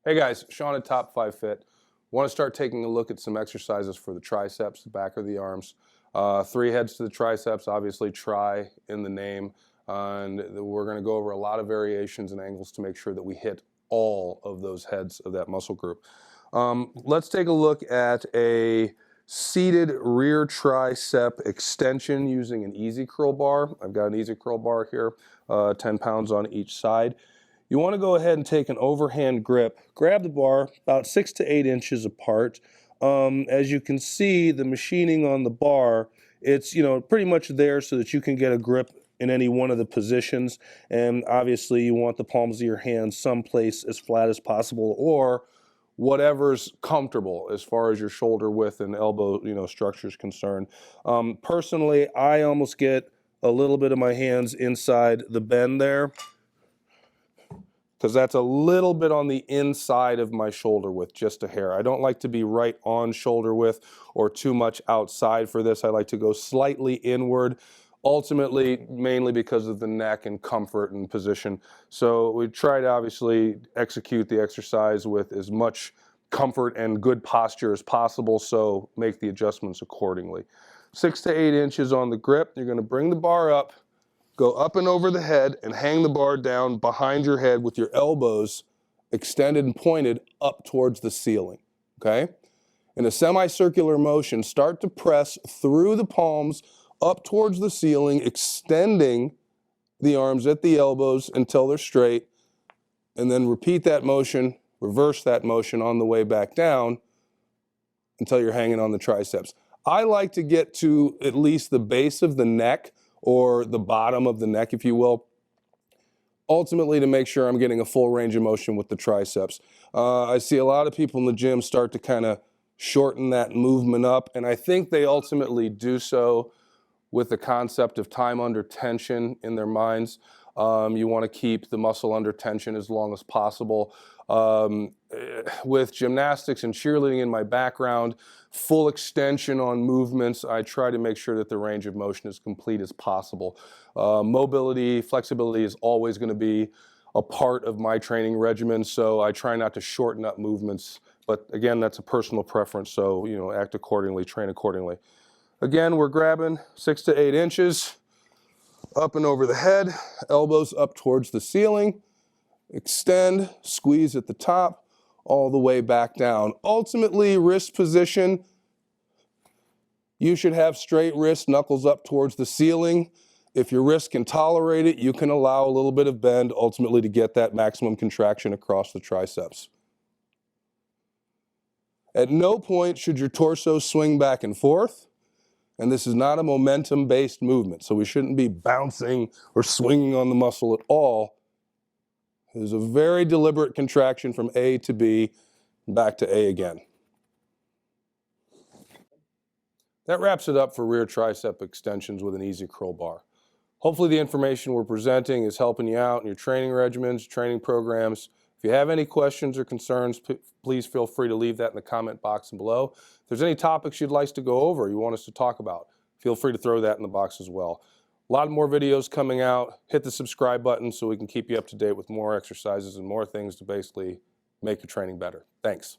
Hey guys, Sean at Top 5 Fit. Want to start taking a look at some exercises for the triceps, the back of the arms. 3 heads to the triceps, obviously tri in the name. And we're going to go over a lot of variations and angles to make sure that we hit all of those heads of that muscle group. Let's take a look at a seated rear tricep extension using an easy curl bar. I've got an easy curl bar here, 10 pounds on each side. You want to go ahead and take an overhand grip, grab the bar about 6 to 8 inches apart. As you can see, the machining on the bar, it's pretty much there so that you can get a grip in any one of the positions. And obviously you want the palms of your hands someplace as flat as possible, or whatever's comfortable as far as your shoulder width and elbow structure is concerned. Personally, I almost get a little bit of my hands inside the bend there, because that's a little bit on the inside of my shoulder width, just a hair. I don't like to be right on shoulder width or too much outside for this. I like to go slightly inward, ultimately mainly because of the neck and comfort and position. So we try to obviously execute the exercise with as much comfort and good posture as possible, so make the adjustments accordingly. 6 to 8 inches on the grip. You're going to bring the bar up, go up and over the head, and hang the bar down behind your head with your elbows extended and pointed up towards the ceiling, okay? In a semicircular motion, start to press through the palms up towards the ceiling, extending the arms at the elbows until they're straight, and then repeat that motion, reverse that motion on the way back down until you're hanging on the triceps. I like to get to at least the base of the neck, or the bottom of the neck, if you will, ultimately to make sure I'm getting a full range of motion with the triceps. I see a lot of people in the gym start to kind of shorten that movement up, and I think they ultimately do so with the concept of time under tension in their minds. You want to keep the muscle under tension as long as possible. With gymnastics and cheerleading in my background, full extension on movements, I try to make sure that the range of motion is complete as possible. Mobility, flexibility is always going to be a part of my training regimen, so I try not to shorten up movements. But again, that's a personal preference, so act accordingly, train accordingly. Again, we're grabbing 6 to 8 inches up and over the head, elbows up towards the ceiling, extend, squeeze at the top, all the way back down. Ultimately, wrist position, you should have straight wrist, knuckles up towards the ceiling. If your wrist can tolerate it, you can allow a little bit of bend ultimately to get that maximum contraction across the triceps. At no point should your torso swing back and forth. And this is not a momentum-based movement, so we shouldn't be bouncing or swinging on the muscle at all. It is a very deliberate contraction from A to B, back to A again. That wraps it up for rear tricep extensions with an easy curl bar. Hopefully the information we're presenting is helping you out in your training regimens, training programs. If you have any questions or concerns, please feel free to leave that in the comment box below. If there's any topics you'd like us to go over, you want us to talk about, feel free to throw that in the box as well. A lot more videos coming out. Hit the subscribe button so we can keep you up to date with more exercises and more things to basically make your training better. Thanks.